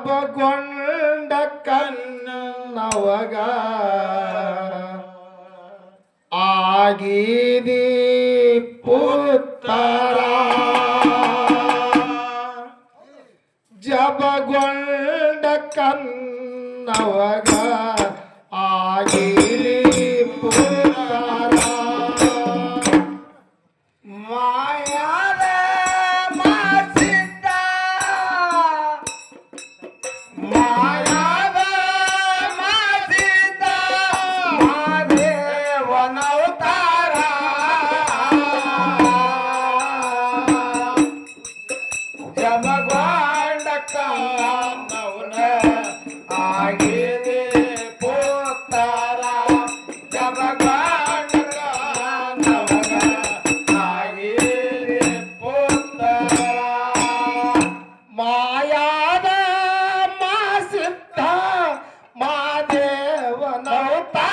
ಜಪಗೊಂಡ ಕನ್ನವಗ ಆಗಿದಿ ಪುತ್ತರ ಜಪಗೊಂಡ ಕನ್ನವಗ ಆಗಿದಿ ಪುತ್ತರ ಮಾಯಾದ ಮಾಸಿದ್ಧ ಮಾದೇವನವತಾರ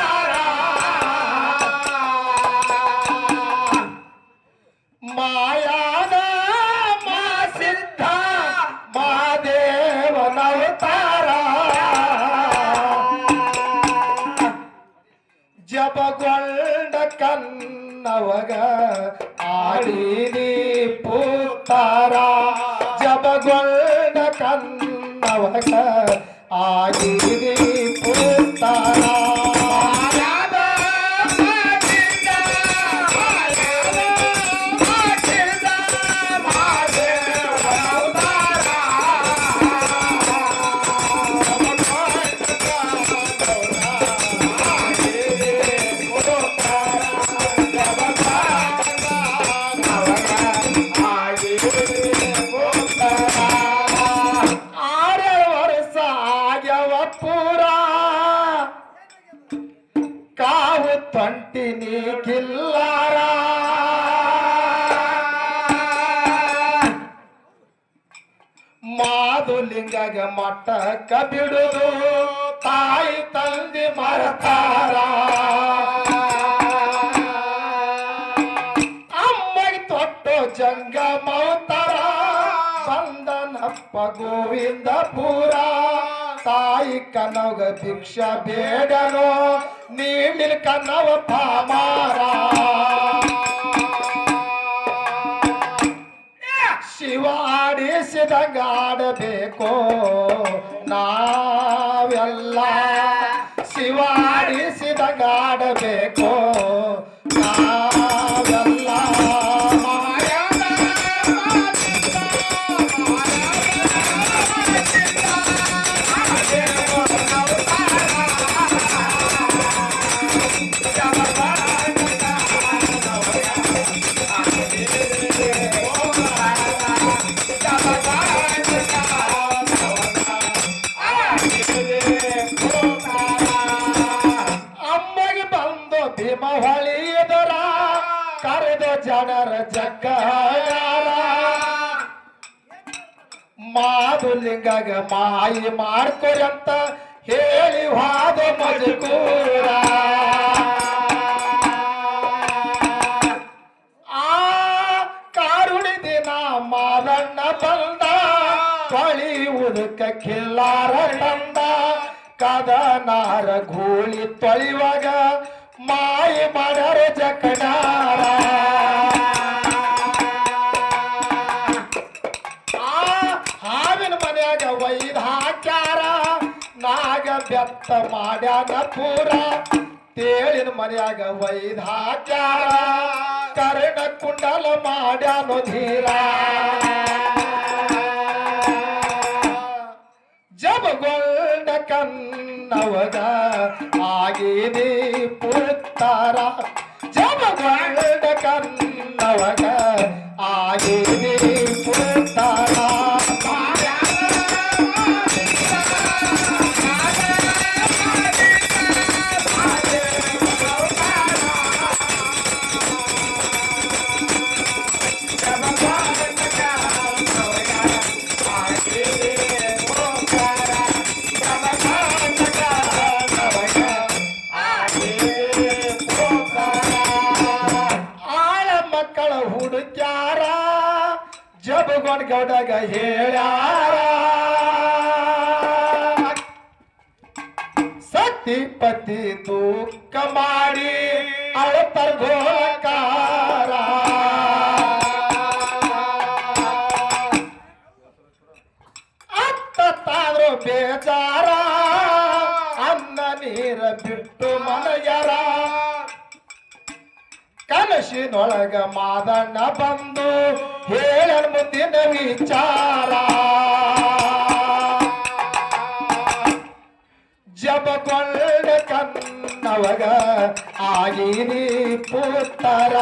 ಜಪಗೊಂಡ ಕನ್ನವಗ ಆಡಿದಿ ಪುತ್ತರ ಜಪಗೊಂಡ ಕನ್ನವಗ ಆಗಿದಿ ಪುತ್ತರ ಕಾವು ತೊಂಟಿನಿ ಕಿಲ್ಲಾರ ಮಾದುಲಿಂಗಗ ಮಟ್ಟಕ್ಕ ಬಿಡುದು ತಾಯಿ ತಂದೆ ಮರತಾರ ಅಮ್ಮಗೆ ತೊಟ್ಟು ಜಂಗಮವತಾರ ಬಂದನಪ್ಪ ಗೋವಿಂದ ಪೂರ ತಾಯಿ ಕನವಗ ಭಿಕ್ಷಾ ಬೇಡನೋ ನೀಡಿಲ್ ಕನವ ಪಾಮಾರ ಶಿವ ಆಡಿಸಿದಂಗ ಆಡಬೇಕು ನಾವೆಲ್ಲ ಶಿವ ಆಡಿಸಿದಂಗ ಆಡಬೇಕು ನಾವೆಲ್ಲ ಭೀಮಹೊಳಿದರ ಕರೆದ ಜನರ ಜಗ್ಗಾರ ಮಾದುಲಿಂಗಗ ಮಾಯಿ ಮಾಡ್ಕೊರಿ ಅಂತ ಹೇಳಿ ಹಾದ ಮಜಕೂರ ಆ ಕಾರುಣಿ ದಿನ ಮಾದಣ್ಣ ಬಂದ ಹೊಳಿ ಉದಕ ಕಿಲ್ಲಾರ ತಂದ ಕದನಾರ ಗೂಳಿ ತೊಳಿವಾಗ ಮಾಯಿ ಮಾಡರ ಜಕಡಾರ ಹಾವಿನ ಮನ್ಯಾಗ ವೈದ ಹಾಕ್ಯಾರ ನಾಗ ಬೆತ್ತ ಮಾಡ್ಯಾನ ಪೂರ ತೇಳಿನ ಮನ್ಯಾಗ ವೈದ ಹಾಕ್ಯಾರ ಕರ್ಣ ಕುಂಡಲ ಮಾಡ್ಯಾನೋ ಧೀರ ಜಪಗೊಂಡ ಕನ್ನವಗ ಆಗಿದಿ ಪುತ್ತರ ಜಪಗೊಂಡ ಕನ್ನವಗ ಆಗಿದಿ ಪುತ್ತರ ಜಬಗೊಂಡ ಗೌಡಗ ಹೇಳ್ಯಾರ ಸತಿಪತಿ ದುಃಖ ಮಾಡಿ ಅಳತರ ಗೋಳಕಾರ ಅತ್ತ ತಾದ್ರು ಬೇಜಾರ ಅನ್ನ ನೀರ ಬಿಟ್ಟು ಮನೆಯರ ಕನಸಿನೊಳಗ ಮಾದಣ್ಣ ಬಂದು ಹೇಳ ಮುಂದಿನ ವಿಚಾರ ಜಬಗೊಳ್ಳ ಕನ್ನವಗ ಆಗಿನಿ ಪುತ್ತರ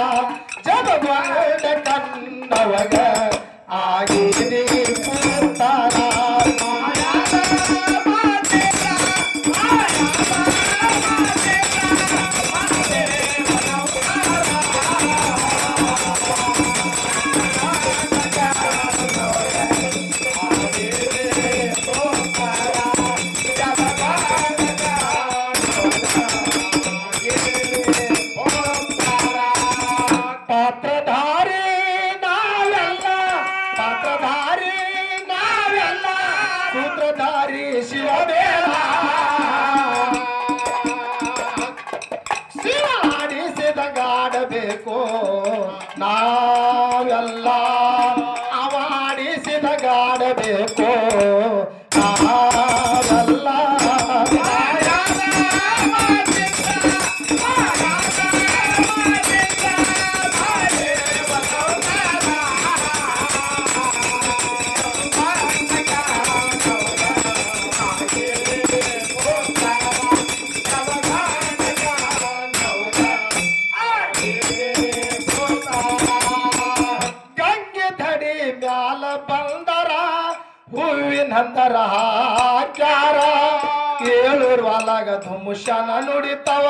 ಜಬಗೊಳ್ಳ ಕನ್ನವಗ ಆಗಿನಿ ಪುತ್ತರ ಪಾತ್ರಧಾರಿ ನಾವೆಲ್ಲ ಪಾತ್ರಧಾರಿ ನಾವೆಲ್ಲ ಸೂತ್ರಧಾರಿ ಶಿವಬೇಡ ಶಿವ ಆಡಿಸಿದಗಾಡಬೇಕು ನಾವೆಲ್ಲ ಅವಾಡಿಸಿದಗಾಡಬೇಕು ನಾವೆಲ್ಲ ಮ್ಯಾಲ ಬಂದರ ಹೂವಿನಂದರ ಹಾಕ್ಯಾರ ಏಳೂರ್ ವಾಲಾಗ ಧುಮುಷನ ನುಡಿತವ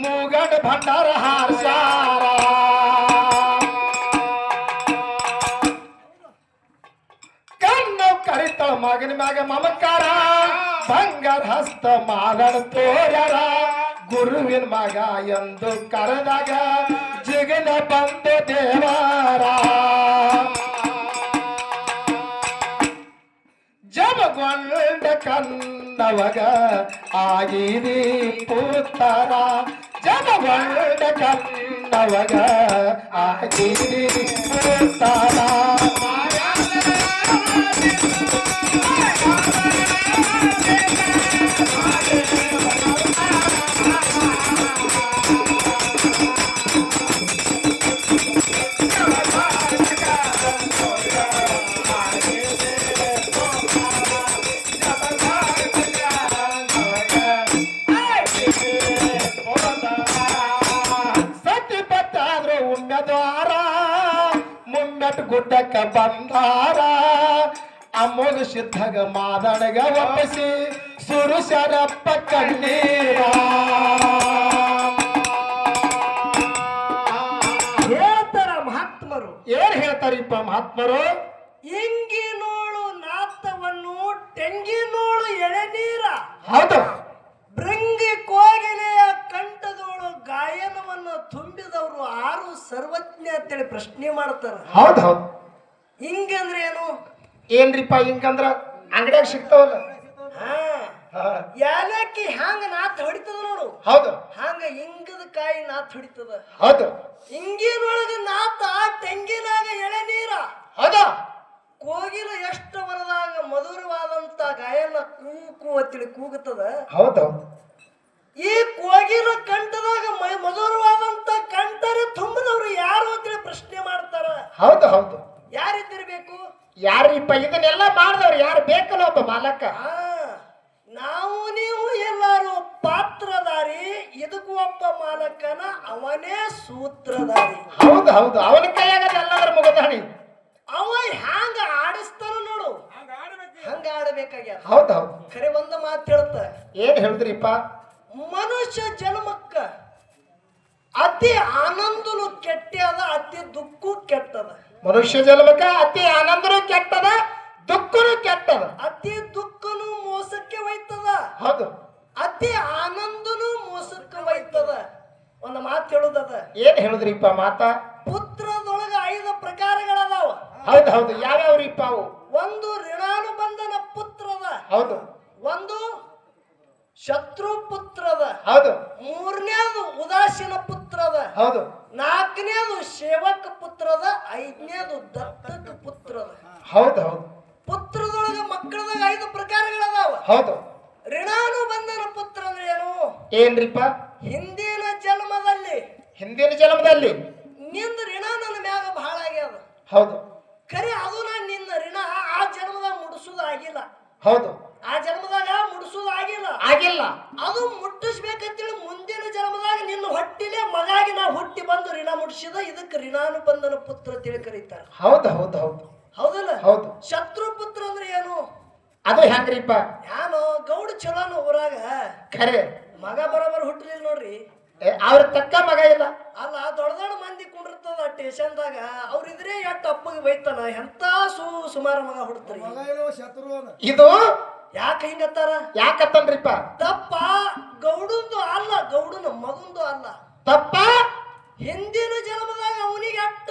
ಮೂಗಡ್ ಭಂಡಾರ ಹಾರ್ಸಾರ ಕಣ್ಣು ಕರಿತಳ ಮಗನ ಮ್ಯಾಗ ಮಮಕಾರ ಬಂಗಾರ ಹಸ್ತ ಮಾದಣ ತೋರ್ಯಾರ ಗುರುವಿನ ಮಗ ಎಂದು ಕರೆದಾಗ ಜಿಗನ ಬಂದ ದೇವರ ಜಬಗೊಂಡ ಕನ್ನವಗ ಆಗಿರಿ ಪುತ್ತರ ಜಬಗೊಂಡ ಕನ್ನವಗ ಆಗಿರಿ ಪುತ್ತರ ಗುಡ್ಡಕ್ಕ ಬಂದಾರ ಅಮ್ಮೋಗ ಸಿದ್ಧಗ ಮಾದಣಗ ಒಪ್ಪಿಸಿ ಸುರುಶರಪ್ಪ ಕಣ್ಣೀರ ಹೇಳ್ತಾರ ಮಹಾತ್ಮರು. ಏನ್ ಹೇಳ್ತಾರಿಪ್ಪ ಮಹಾತ್ಮರು? ಇಂಗಿನೋಳು ನಾತವನ್ನು ಟೆಂಗಿನೋಳು ಎಳೆನೀರ ಹೌದು. ಭೃಂಗಿ ಕೋಗಿಲೆಯ ಕಂಠದೋಳು ಗಾಯನವನ್ನು ತುಂಬಿದವರು ಆರು ಸರ್ವಜ್ಞ ಅಂತೇಳಿ ಪ್ರಶ್ನೆ ಮಾಡ್ತಾರ. ಹೌದು ಹೌದು. ಹಿಂಗಂದ್ರೆ ಏನು? ಏನ್ರಿಪ್ಪ ಹಿಂಗಂದ್ರ ಅಂಗಡಿಯಾಗ ಸಿಗ್ತಾವಲ್ಲ. ಯಾಲಕ್ಕಿ ಹ್ಯಾಂಗ ನಾತ್ ಹೊಡಿತದ ನೋಡು. ಹೌದು. ಹಂಗ ಹಿಂಗದ ಕಾಯಿ ನಾತ್ ಹೊಡಿತದ. ಹೌದು. ಹಿಂಗಿನೊಳಗ ನಾತ ತೆಂಗಿನಾಗ ಎಳೆನೀರ. ಹೌದಾ? ಕೋಗಿಲ ಎಷ್ಟು ವರದಾಗ ಮಧುರವಾದಂತ ಗಾಯನ ಕೂಕು ಅಂತೇಳಿ ಕೂಗುತ್ತದ. ಹೌದೌದು. ಈ ಕೋಗಿಲ ಕಂಠದಾಗ ಮಧುರವಾದಂತ ಕಂಠರ ತುಂಬಿದವ್ರು ಯಾರು ಅಂತೇಳಿ ಪ್ರಶ್ನೆ ಮಾಡ್ತಾರ. ಹೌದು ಹೌದು. ಯಾರಿದ್ದಿರ್ಬೇಕು? ಯಾರಿಪ್ಪ ಇದನ್ನೆಲ್ಲ ಮಾಡಿದವ್ರು ಯಾರು? ಬೇಕಲ್ಲ ಒಬ್ಬ ಮಾಲಕ. ನಾವು ನೀವು ಎಲ್ಲಾರು ಪಾತ್ರಧಾರಿ, ಇದಕ್ಕೂ ಒಬ್ಬ ಮಾಲಕನ ಅವನೇ ಸೂತ್ರಧಾರಿ. ಹೌದು ಹೌದು. ಅವನ ಕೈಯಾಗ ಎಲ್ಲದರ ಮುಗದಾಣಿ. ಅವ ಹ್ಯಾಂಗ ಆಡಿಸ್ತಾನ ನೋಡು, ಹಂಗ ಆಡಬೇಕಾಗ್ಯ. ಹೌದು ಹೌದು. ಖರೆ ಒಂದು ಮಾತು ಹೇಳ್ತ. ಏನ್ ಹೇಳಿದ್ರಿಪ್ಪ? ಮನುಷ್ಯ ಜನ್ಮಕ್ಕ ಅತಿ ಆನಂದನು ಕೆಟ್ಟದ, ಅತಿ ದುಃಖ ಕೆಟ್ಟದ. ಮನುಷ್ಯ ಜನ್ಮಕ್ಕ ಅತಿ ಆನಂದನೂ ಕೆಟ್ಟದ, ದುಃಖನು ಕೆಟ್ಟದ. ಅತಿ ದುಃಖನು ಮೋಸಕ್ಕೆ ಒಯ್ತದ. ಹೌದು. ಅತಿ ಆನಂದನು ಮೋಸಕ್ಕೆ ಒಯ್ತದ. ಒಂದು ಮಾತು ಹೇಳುದದ. ಏನ್ ಹೇಳಿದ್ರಿಪ್ಪ ಮಾತ? ಪುತ್ರದೊಳಗ 5 ಪ್ರಕಾರಗಳದಾವ. ಹೌದು ಹೌದು. ಯಾವ್ಯಾವ್ರಿಪ್ಪ ಅವು? ಒಂದು ಋಣಾನುಬಂಧನ ಪುತ್ರದ. ಹೌದು. ಒಂದು ಶತ್ರು ಪುತ್ರದ, ಹೌದು ಮೂರನೇದು ಉದಾಸೀನ ಪುತ್ರದ, ಹೌದು ನಾಲ್ಕನೇದು ಸೇವಕ ಪುತ್ರದ, ಐದನೇದು ದತ್ತಕ ಪುತ್ರದ. ಹೌದು ಹೌದು ಪುತ್ರದೊಳಗ ಮಕ್ಕಳದಾಗ 5 ಪ್ರಕಾರಗಳದಾವ. ಹೌದು ಋಣಾನುಬಂಧನ ಪುತ್ರ ಅಂದ್ರೆ ಏನು? ಏನ್ರಿಪ್ಪ? ಹಿಂದಿನ ಜನ್ಮದಲ್ಲಿ ಹಿಂದಿನ ಜನ್ಮದಲ್ಲಿ ನಿಂದ ಋಣ ನನ್ನ ಮ್ಯಾಗ ಬಹಳ ಆಗ್ಯದ. ಹೌದು ಖರೆ ಅದು ನಾನು ನಿನ್ನ ಋಣ ಆ ಜನ್ಮದಾಗ ಮುಡಿಸೋದಾಗಿಲ್ಲ. ಹೌದು ಆ ಜನ್ಮದಾಗ ಮುಡಿಸೋದಾಗಿಲ್ಲ. ಆಗಿಲ್ಲ. ಅದು ಮುಟ್ಟಿಸ್ಬೇಕಂತೇಳಿ ಮುಂದಿನ ಜನ್ಮದಾಗ ನಿನ್ನ ಹೊಟ್ಟಿಲೆ ಮಗಾಗಿ ನಾ ಹುಟ್ಟಿ ಬಂದು ಋಣ ಮುಡಿಸಿದ. ಇದಕ್ಕೆ ಋಣಾನುಬಂಧನ ಪುತ್ರ ತಿಳಿ ಕರೀತಾರೆ. ಹೌದು ಹೌದು ಹೌದು ಹೌದಲ್ಲ? ಹೌದು. ಶತ್ರು ಪುತ್ರ ಅಂದ್ರೆ ಏನು? ಅದು ಹೆಂಗ್ರಿಪ್ಪ? ನಾನು ಗೌಡ ಚಲೋನು ಊರಾಗ ಖರೆ ಮಗ ಬರೋಬರ್ ಹುಟ್ಟಲಿಲ್ಲ ನೋಡ್ರಿ. ಅವ್ರ ತಕ್ಕ ಮಗ ಇಲ್ಲ. ಅಲ್ಲ, ದೊಡ್ಡ ದೊಡ್ಡ ಮಂದಿ ಕುಂಡಿರ್ತದ ಸ್ಟೇಷನ್ದಾಗ. ಅವ್ರಿದ್ರೆ ಎಟ್ಟು ಅಪ್ಪಗೆ ಬೈತಾನ, ಎಂತ ಸುಮಾರು ಮಗ ಹುಡ್ತ್ರಿ. ಇದು ಯಾಕೆ ಹಿಂಗತ್ತಾರ? ಯಾಕತ್ತನ್ರಿಪ್ಪ? ತಪ್ಪ ಗೌಡಂದು ಅಲ್ಲ, ಗೌಡನ ಮಗಂದು ಅಲ್ಲ. ತಪ್ಪ ಹಿಂದಿನ ಜನ್ಮದಾಗ ಅವನಿಗೆ ಅಟ್ಟ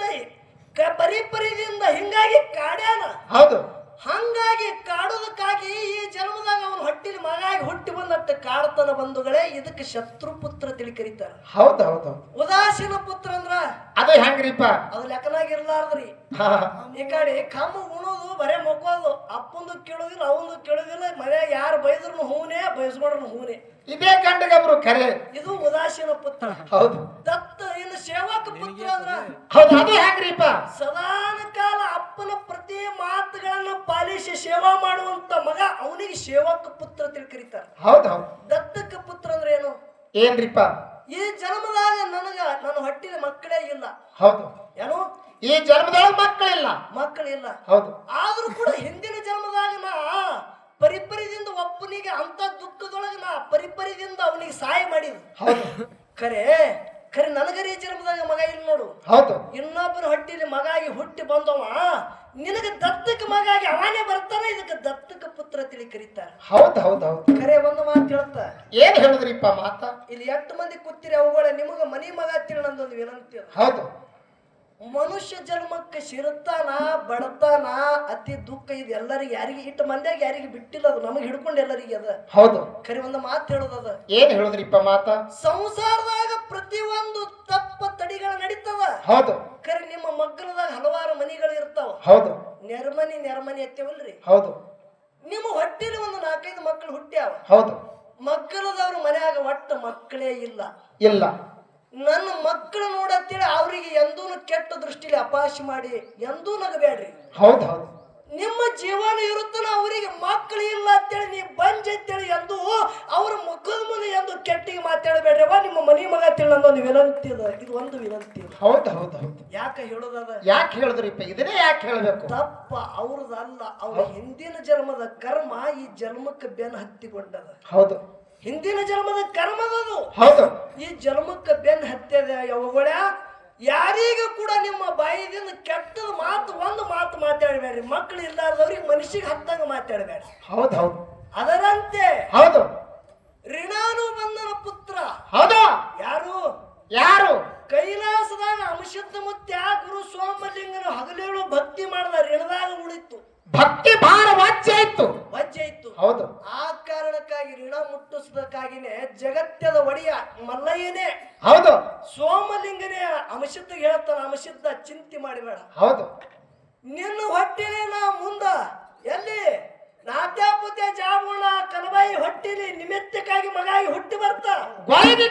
ಪರಿಪರಿದಿಂದ ಹಿಂಗಾಗಿ ಕಾಡ್ಯಾನ. ಹೌದು. ಹಂಗಾಗಿ ಕಾಡೋದಕ್ಕಾಗಿ ಈ ಜನ್ಮದಾಗ ಅವನ ಹೊಟ್ಟಿಲಿ ಮಗಾಗಿ ಹುಟ್ಟಿ ಬಂದಟ್ಟ ಕಾಡ್ತನ ಬಂಧುಗಳೇ. ಇದಕ್ಕೆ ಶತ್ರು ಪುತ್ರ ತಿಳಿ ಕರೀತಾರ. ಹೌದು ಹೌದು. ಉದಾಸೀನ ಪುತ್ರ ಅಂದ್ರ ಅದು ಹೆಂಗ್ರಿಪ್ಪ? ಅದು ಲೆಕ್ಕನಾಗಿರ್ಲಾರ್ದ್ರಿ. ಈ ಕಡೆ ಕಮ್ಮು ಉಣೋದು ಬರೇ ಮಕ್ಕೋದು, ಅಪ್ಪಂದು ಕೇಳೋದಿಲ್ಲ, ಅವಂದು ಕೇಳೋದಿಲ್ಲ. ಮನ್ಯಾಗ ಯಾರು ಬೈದ್ರು ಹೂನೆ, ಬಯಸ್ಕೊಂಡ್ರು ಹೂನೆ. ಇದೇ ಗಂಡಗಬ್ರು ಖರೆ. ಇದು ಉದಾಸೀನ ಪುತ್ರ. ಹೌದು. ದತ್ತ ಇನ್ನು ಸೇವಕ ಪುತ್ರ ಅಂದ್ರ ಹೌದು. ಅದು ಹೆಂಗ್ರಿಪ್ಪ? ಸದಾನ ಕಾಲ ಅಪ್ಪನ ಪ್ರತಿ ಮಾತುಗಳನ್ನ ಪಾಲಿಸಿ ಸೇವಾ ಮಾಡುವಂತ ಮಗ, ಅವನಿಗೆ ಸೇವಕ ಪುತ್ರ ತಿಳಿ ಕರೀತಾರೆ. ಹೌದು ಹೌದು. ದತ್ತಕ ಪುತ್ರ ಅಂದ್ರೆ ಏನು? ಏನ್ರಿಪ್ಪ? ಈ ಜನ್ಮದಾಗ ನನ್ನ ಹೊಟ್ಟಿನ ಮಕ್ಕಳೇ ಇಲ್ಲ. ಹೌದು. ಏನು? ಈ ಜನ್ಮದೊಳಗೆ ಮಕ್ಕಳಿಲ್ಲ. ಹೌದು. ಆದ್ರೂ ಕೂಡ ಹಿಂದಿನ ಜನ್ಮದಾಗ ನಾ ಪರಿಪರಿದಿಂದ ಒಬ್ಬನಿಗೆ ಅಂತ ದುಃಖದೊಳಗೆ ನಾ ಪರಿಪರಿದಿಂದ ಅವನಿಗೆ ಸಹಾಯ ಮಾಡಿದ್. ಹೌದು. ಖರೆ ನನಗರಿ ಜನ್ಮದಾಗ ಮಗ ಇಲ್ಲ ನೋಡು. ಹೌದು. ಇನ್ನೊಬ್ಬನ ಹೊಟ್ಟಿಲಿ ಮಗಾಗಿ ಹುಟ್ಟಿ ಬಂದವ ನಿನಗೆ ದತ್ತಕ ಮಗಾಗಿ ಅವನೇ ಬರ್ತಾನೆ. ಇದಕ್ಕೆ ದತ್ತಕ ಪುತ್ರ ತಿಳಿ ಕರೀತಾರೆ. ಹೌದು ಹೌದು ಹೌದು. ಖರೆ ಒಂದು ಮಾತು ಹೇಳ್ತ. ಏನ್ ಹೇಳುದ್ರಿಪ್ಪ ಮಾತ? ಇಲ್ಲಿ 8 ಮಂದಿ ಕೂತಿರಿ, ಅವುಗಳ ನಿಮಗ ಮನಿ ಮಗ ತಿಳಿ ನಂದೊಂದು ವಿನಂತಿ. ಹೌದು. ಮನುಷ್ಯ ಜನ್ಮಕ್ಕೆ ಸಿರುತ್ತಾನ, ಬಡತಾನ, ಅತಿ ದುಃಖ ಇದು ಎಲ್ಲರಿಗೆ, ಯಾರಿಗೆ ಇಟ್ಟು ಮಂದ್ಯಾಗ ಯಾರಿಗೆ ಬಿಟ್ಟಿಲ್ಲ. ಅದು ನಮಗೆ ಹಿಡ್ಕೊಂಡು ಎಲ್ಲರಿಗೆ ಅದ. ಹೌದು. ಖರೆ ಒಂದು ಮಾತು ಹೇಳೋದದ. ಏನ್ ಹೇಳುದ್ರಿಪ್ಪ ಮಾತ? ಸಂಸಾರದಾಗ ಪ್ರತಿಯೊಂದು ತಪ್ಪ ತಡಿಗಳ ನಡೀತದ. ಹೌದು. ಖರೆ ನಿಮ್ಮ ಮಗ್ಗಲದಾಗ ಹಲವಾರು ಮನಿಗಳು ಇರ್ತಾವ. ಹೌದು. ನೆರಮನಿ ಎತ್ತೇವಲ್ರಿ. ಹೌದು. ನಿಮ್ಮ ಹೊಟ್ಟಿಲಿ ಒಂದು 4-5 ಮಕ್ಕಳು ಹುಟ್ಟ್ಯಾವ. ಹೌದು. ಮಗ್ಗಲದವ್ರ ಮನ್ಯಾಗ ಒಟ್ಟು ಮಕ್ಕಳೇ ಇಲ್ಲ. ಇಲ್ಲ. ನನ್ನ ಮಕ್ಕಳು ನೋಡತ್ತೇಳಿ ಅವ್ರಿಗೆ ಎಂದೂ ಕೆಟ್ಟ ದೃಷ್ಟಿಲಿ ಅಪಾಶ ಮಾಡಿ ಎಂದೂ ನಗಬೇಡ್ರಿ. ಹೌದು ಹೌದು. ನಿಮ್ಮ ಜೀವನ ಇರುತ್ತನ ಅವರಿಗೆ ಮಕ್ಕಳು ಇಲ್ಲ ಅಂತೇಳಿ ನೀವು ಬಂಜ್ ಅಂತೇಳಿ ಎಂದು ಅವ್ರ ಮುಖದ ಮುಂದೆ ಎಂದು ಕೆಟ್ಟಿಗೆ ಮಾತಾಡಬೇಡ್ರಿ. ನಿಮ್ಮ ಮನಿ ಮಗ ತಿಳಿ ನಂದೊಂದು ವಿನಂತಿ ಅದ. ಇದು ಒಂದು ವಿನಂತಿ. ಹೌದು ಹೌದು ಹೌದು. ಯಾಕೆ ಹೇಳೋದದ? ಯಾಕೆ ಹೇಳಿದ್ರಿಪ್ಪ? ಇದನ್ನೇ ಯಾಕೆ ಹೇಳಬೇಕು? ತಪ್ಪ ಅವ್ರದಲ್ಲ, ಅವ್ರ ಹಿಂದಿನ ಜನ್ಮದ ಕರ್ಮ ಈ ಜನ್ಮಕ್ಕೆ ಬೆನ್ನು ಹತ್ತಿಕೊಂಡದ. ಹೌದು. ಹಿಂದಿನ ಜನ್ಮದ ಕರ್ಮದದು. ಹೌದು. ಈ ಜನ್ಮಕ್ಕೆ ಬೆನ್ನು ಹತ್ಯದ. ಯಾವಗಳ ಯಾರಿಗೂ ಕೂಡ ನಿಮ್ಮ ಬಾಯಿದಿಂದ ಕೆಟ್ಟದ ಮಾತು ಒಂದು ಮಾತು ಮಾತಾಡಬೇಡ್ರಿ. ಮಕ್ಕಳು ಇಲ್ಲಾರ್ದವ್ರಿಗೆ ಮನುಷ್ಯಗೆ ಹತ್ತಂಗ ಮಾತಾಡಬೇಡ್ರಿ. ಹೌದು ಹೌದು. ಅದರಂತೆ ಹೌದು. ಋಣಾನುಬಂಧನ ಪುತ್ರ. ಹೌದು. ಯಾರು? ಕೈಲಾಸದಾಗ ಅಂಶದ ಮುತ್ಯ ಗುರು ಸೋಮಲಿಂಗನ ಹಗಲೇಳು ಭಕ್ತಿ ಮಾಡಿದ ಋಣದಾಗ ಉಳಿತು. ಭಕ್ತಿ ಭಾರ ವಜ್ಜೆ ಇತ್ತು. ಹೌದು. ಆ ಕಾರಣಕ್ಕಾಗಿ ಋಣ ಮುಟ್ಟಿಸದಕ್ಕಾಗಿನೇ ಜಗತ್ತದ ಒಡೆಯ ಮಲ್ಲಯ್ಯನೇ, ಹೌದು, ಸೋಮಲಿಂಗನೇ ಅಂಶದ ಹೇಳ್ತಾನ, ಅಂಶದ ಚಿಂತೆ ಮಾಡಬೇಡ. ಹೌದು. ನಿನ್ನ ಹೊಟ್ಟಿಲೆ ನಾ ಮುಂದ ಎಲ್ಲಿ ನಾಟ್ಯಾಪುತ್ಯ ಜಾಬುಣ ಕನಬಾಯಿ ಹೊಟ್ಟಿಲಿ ನಿಮಿತ್ತಕ್ಕಾಗಿ ಮಗಾಗಿ ಹುಟ್ಟಿ ಬರ್ತ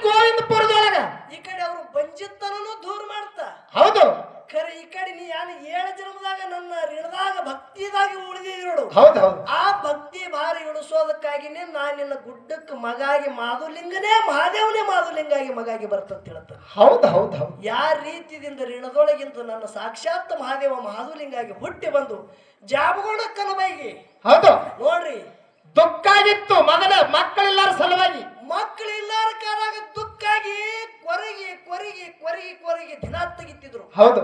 ಗೋವಿಂದಪುರದೊಳಗ. ಈ ಕಡೆ ಅವರು ಬಂಜಿತ್ತನೂ ದೂರ ಮಾಡ್ತ. ಹೌದು. ಖರೆ ಈ ಕಡೆ ನೀ ಯಾನು 7 ಜನ್ಮದಾಗ ನನ್ನ ಋಣದಾಗ ಭಕ್ತಿದಾಗಿ ಉಳಿದಿದ್ದಿ ನೋಡು. ಹೌದು. ಆ ಭಕ್ತಿ ಭಾರಿ ಉಳಿಸೋದಕ್ಕಾಗಿನೇ ನಾನು ನಿನ್ನ ಗುಡ್ಡಕ್ಕೆ ಮಗಾಗಿ ಮಾಧುಲಿಂಗನೇ ಮಹಾದೇವನೇ ಮಾಧುಲಿಂಗಾಗಿ ಮಗಾಗಿ ಬರ್ತಂತ ಹೇಳ್ತಾನೆ. ಹೌದು ಹೌದು ಹೌದು. ಯಾರ ರೀತಿಯಿಂದ ಋಣದೊಳಗಿಂತ ನನ್ನ ಸಾಕ್ಷಾತ್ ಮಹಾದೇವ ಮಾಧುಲಿಂಗಾಗಿ ಹುಟ್ಟಿ ಬಂದು ಜಾಬಗೋಣ ಕನಬೈಗಿ. ಹೌದು ನೋಡ್ರಿ, ದುಃಖ ಆಗಿತ್ತು ಮೊದಲ ಮಕ್ಕಳಿಲ್ಲಾರ ಸಲುವಾಗಿ. ಮಕ್ಕಳಿಲ್ಲಾರ ಕಾಲಾಗ ದುಃಖಾಗಿ ಕೊರಗಿ ಕೊರಗಿ ಕೊರಗಿ ಕೊರಗಿ ದಿನ ತೆಗಿತಿದ್ರು. ಹೌದು.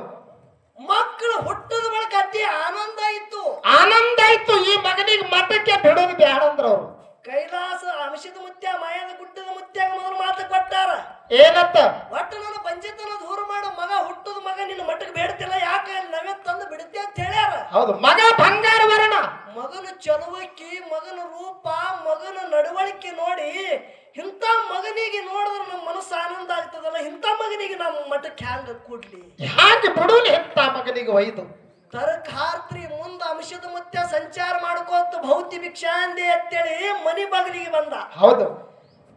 ಮಕ್ಕಳು ಹುಟ್ಟದ ಬಳಿಕ ಅತಿ ಆನಂದ ಇತ್ತು. ಈ ಮಗನಿಗೆ ಮಠಕ್ಕೆ ಬಿಡೋದು ಬೇಡ ಅಂದ್ರ ಅವ್ರು. ಕೈಲಾಸ ಅಂಶದ ಮುತ್ಯ ಮಾಯದ ಗುಡ್ಡದ ಮುತ್ಯಾಗ ಮೊದಲು ಮಾತು ಕೊಟ್ಟಾರ. ಏನತ್ತ? ಒಟ್ಟು ನನ್ನ ಪಂಚತನ ದೂರ ಮಾಡೋ ಮಗ ಹುಟ್ಟದ ಮಗ ನಿನ್ನ ಮಠಕ್ಕೆ ಬೇಡ್ತಿಲ್ಲ, ಯಾಕೆ ನಾವೇ ತಂದು ಬಿಡುತ್ತೆ ಅಂತ ಹೇಳ್ಯಾರ. ಹೌದು. ಮಗ ಬಂಗಾರ ವರ್ಣ, ಮಗನ ಚಲುವಕ್ಕಿ, ಮಗನ ರೂಪ, ಮಗನ ನಡವ ನಡವಳಿಕೆ ನೋಡಿ ಇಂಥ ಮಗನಿಗೆ ನೋಡಿದ್ರೆ ನಮ್ಮ ಮನಸ್ಸು ಆನಂದ ಆಗ್ತದಲ್ಲ, ಇಂಥ ಮಗನಿಗೆ ನಮ್ಮ ಮಠಕ್ಕೆ ಹ್ಯಾಂಗ ಕೂಡ್ಲಿ, ಯಾಕೆ ಬಿಡುಲಿ ಎಂತ ಮಗನಿಗೆ ಒಯ್ದು ತರಕಾರ್ತ್ರಿ ಮುಂದ ಅಂಶದ ಮುತ್ಯ ಸಂಚಾರ ಮಾಡ್ಕೋತ ಭೌತಿ ಭಿಕ್ಷಾ ಅಂದೆ ಅಂತೇಳಿ ಮನಿ ಬಾಗಿಲಿಗೆ ಬಂದ. ಹೌದು,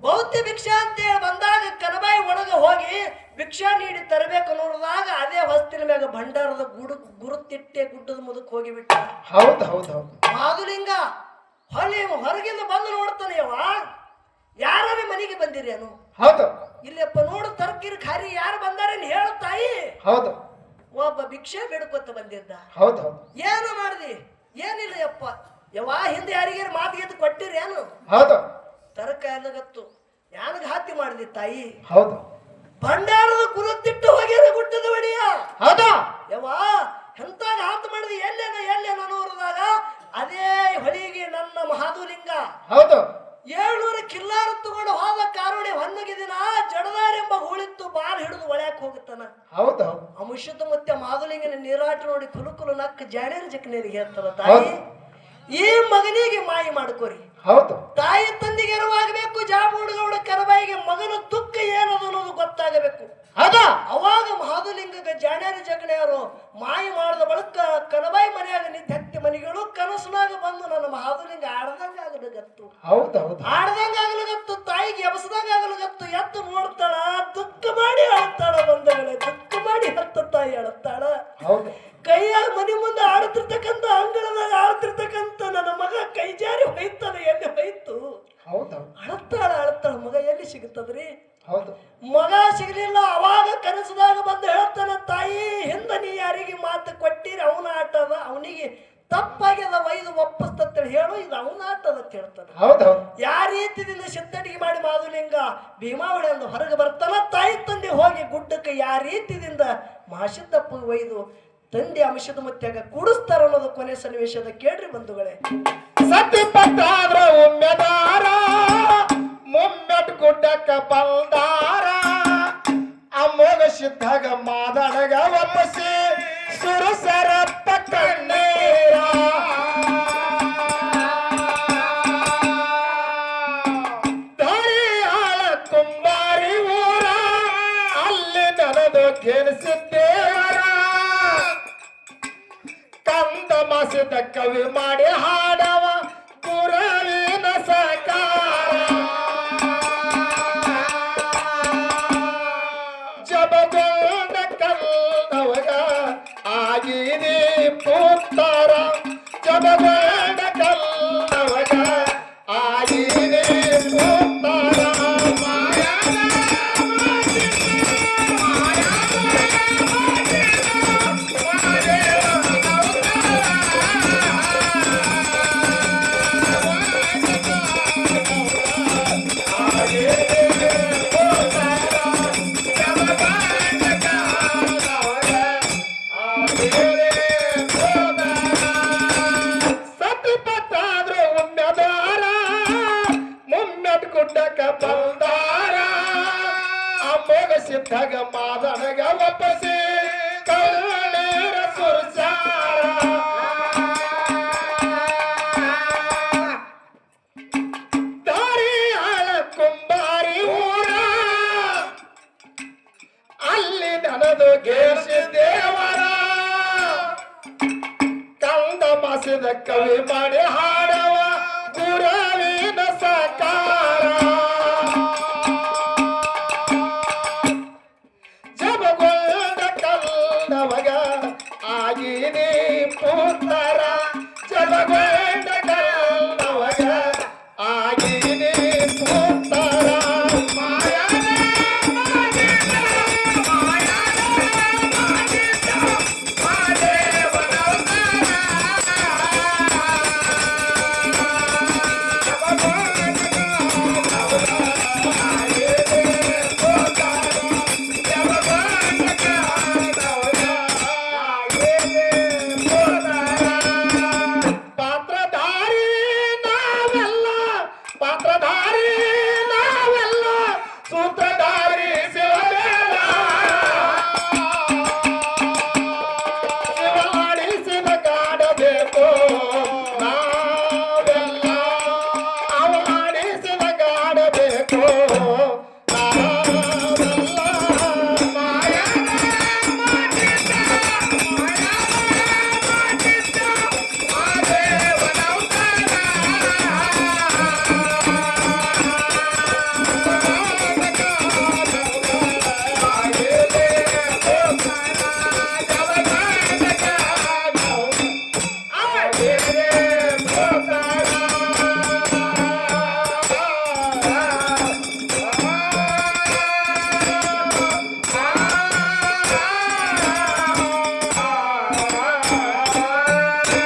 ಭೌತಿ ಭಿಕ್ಷಾ ಅಂತೇಳಿ ಬಂದಾಗ ಕನಬಾಯಿ ಒಳಗ ಹೋಗಿ ಭಿಕ್ಷಾ ನೀಡಿ ತರಬೇಕು ನೋಡಿದಾಗ ಅದೇ ಹೊಸ್ತಿನ ಮ್ಯಾಗ ಭಂಡಾರದ ಗುರುತಿಟ್ಟೆ ಗುಡ್ಡದ ಮುದಕ್ ಹೋಗಿಬಿಟ್ಟ. ಹೌದು ಹೌದು ಹೌದು. ಮಾದುಲಿಂಗ ಹೊರಗಿಂದ ಬಂದು ನೋಡ್ತಾನೆ, ಯವ್ವ ಯಾರ ಮನೆಗೆ ಬಂದಿರಿ ಅನು? ಹೌದು, ಇಲ್ಲಪ್ಪ ನೋಡು ತರ್ಕಿರ್ ಖಾರಿ ಯಾರು ಬಂದಾರೇನು ಹೇಳು ತಾಯಿ. ಹೌದು, ಒಬ್ಬ ಭಿಕ್ಷೆ ಬೇಡ್ಕೊತ ಬಂದಿದ್ದ. ಹೌದು ಹೌದು. ಏನು ಮಾಡ್ದಿ? ಏನಿಲ್ಲ ಯಪ್ಪ. ಯವ್ವ ಹಿಂದೆ ಯಾರಿಗಾರ ಮಾತಿಗೆ ಕೊಟ್ಟಿರಿ ಏನು? ಹೌದು. ತರಕ ಎಲ್ಲಗತ್ತು ಯಾನಗ ಹಾತಿ ಮಾಡಿದಿ ತಾಯಿ. ಹೌದು. ಭಂಡಾರದ ಗುರುತಿಟ್ಟು ಹೋಗ್ಯಾರ ಗುಡ್ಡದ ಒಡೆಯ. ಹೌದಾ? ಯವ್ವ ಎಂತಾಗ ಹಾತು ಮಾಡಿದಿ? ಎಲ್ಲೇನ ನೋಡಿದಾಗ ಅದೇ ಹೊಳಿಗೆ ನನ್ನ ಮಹಾದುಲಿಂಗ. ಹೌದು. 700 ಕಿಲ್ಲಾರ ತಗೊಂಡು ಹೋದ ಕಾರುಣಿ ಹೊನ್ನಗೆ ದಿನ ಜಡದಾರೆಂಬ ಹೂಳಿತ್ತು ಬಾಲ್ ಹಿಡಿದು ಒಳ್ಯಾಕ ಹೋಗುತ್ತಾನ. ಹೌದು. ಅಮುಷ್ಯದ ಮತ್ತೆ ಮಾದುಲಿಂಗನ ನೀರಾಟ ನೋಡಿ ಕುಲು ನಕ್ಕ ಜಾಡೇರ ಜಕ್ಕನೇರಿಗೆ ಹೇಳ್ತಾರ ತಾಯಿ, ಈ ಮಗನಿಗೆ ಮಾಯಿ ಮಾಡ್ಕೋರಿ. ಹೌದು. ತಾಯಿ ತಂದೆಗೆ ಎರವಾಗಬೇಕು. ಜಾಬೂಡುಗೌಡ ಕರಬಾಯಿಗೆ ಮಗನ ದುಃಖ ಏನದು ಅನ್ನೋದು ಗೊತ್ತಾಗಬೇಕು. ಹೌದಾ? ಅವಾಗ ಮಹಾದುಲಿಂಗಗೆ ಜಾಡ್ಯಾರ ಜಗಣ್ಯಾರು ಮಾಯಿ ಮಾಡಿದ ಬಳಿಕ ಕನಬಾಯಿ ಮನೆಯಾಗ ನಿಂತ ಹತ್ತಿ ಮನೆಗಳು ಕನಸುನಾಗ ಬಂದು ನನ್ನ ಮಹಾದುಲಿಂಗ ಆಡ್ದಂಗ ಆಗಲಗತ್ತು. ಹೌದು ಹೌದು. ಆಡ್ದಂಗ ಆಗಲಗತ್ತು. ತಾಯಿಗೆ ಎಬಸದಂಗ ಆಗಲಗತ್ತು. ಎತ್ತು ನೋಡ್ತಾಳ, ದುಃಖ ಮಾಡಿ ಅಳ್ತಾಳ. ಬಂದಗಳೇ ದುಃಖ ಮಾಡಿ ಹತ್ತ ತಾಯಿ ಅಳತ್ತಾಳ. ಹೌದು. ಕೈಯಾಗ ಮನೆ ಮುಂದೆ ಆಡ್ತಿರ್ತಕ್ಕಂಥ ಅಂಗಳದಾಗ ಆಡ್ತಿರ್ತಕ್ಕಂಥ ನನ್ನ ಮಗ ಕೈ ಜಾರಿ ಹೋಯ್ತಾನೆ. ಎಲ್ಲಿ ಹೋಯ್ತು? ಹೌದು. ಅಳತ್ತಾಳ ಮಗ ಎಲ್ಲಿ ಸಿಗುತ್ತದ್ರಿ? ಹೌದು. ಮಗ ಸಿಗಲಿಲ್ಲ. ಅವಾಗ ಕನಸದಾಗ ಬಂದು ಹೇಳ್ತಾನ, ತಾಯಿ ಹಿಂದ ನೀ ಯಾರಿಗೆ ಮಾತು ಕೊಟ್ಟಿರಿ ಅವನ ಆಟದ, ಅವನಿಗೆ ತಪ್ಪಾಗ್ಯದ ಒಯ್ದು ಒಪ್ಪಿಸ್ತಂತೇಳಿ ಹೇಳು, ಇದು ಅವನ ಆಟದ ಅಂತ ಹೇಳ್ತಾನೆ. ಹೌದು. ಯಾವ ರೀತಿಯಿಂದ ಸಿದ್ದಡಿಗೆ ಮಾಡಿ ಮಾದುಲಿಂಗ ಭೀಮಾವಳಿ ಅಂದು ಹೊರಗೆ ಬರ್ತಾನ. ತಾಯಿ ತಂದೆ ಹೋಗಿ ಗುಡ್ಡಕ್ಕೆ ಯಾವ ರೀತಿಯಿಂದ ಮಹಾಸಿದ್ದಪ್ಪ ಒಯ್ದು ತಂದೆ ಅಂಶದ ಮುತ್ಯಾಗ ಕೂಡಿಸ್ತಾರ ಅನ್ನೋದು ಕೊನೆ ಸನ್ನಿವೇಶದ ಕೇಳ್ರಿ ಬಂಧುಗಳೇ. ಸತಿಪತ್ತಾದ್ರ ಒಮ್ಮೆದಾರ ಮುಮ್ಮೆಟ್ ಗುಡ್ಡಕ್ಕ ಬಂದಾರ ಅಮ್ಮೋಗ ಸಿದ್ಧಾಗ ಮಾದಡಗ ಒಪ್ಪಸಿ ಸುರಸರಪ್ಪ ಕಣ್ಣೀರ ದಾರಿಯಾಳ ಕುಂಬಾರಿ ಊರ ಅಲ್ಲಿ ನನದು ಗೆನಿಸಿದ್ದೇವರ ಕಂದ ಮಾಸಿದ ಕವಿ ಮಾಡಿ ಹಾಡವ ಗುರುವಿನ ಸಕಾರ ಜಬಗೊಂಡ ಕಲ್ಲವಗ ಆಗಿನಿ ಪುತ್ತರ ಜಬಗೊಂಡ ಕಲ್ಲವಗ ಆಗಿನಿ ಪುತ್ತರ ಸಿದ್ಧಾಗ ಮಾದನಗ ಒಪ್ಪಸಿ ಕಳ್ಳೀರ ಸುರಸಾರ ದಾರಿಯಾಳ ಕುಂಬಾರಿ ಊರ ಅಲ್ಲಿ ನನದು ಗೆಸಿದ್ದೇವರ ಕಂದ ಮಾಸಿದ ಕವಿ ಮಾಡಿ ಹಾಡವ ಗುರ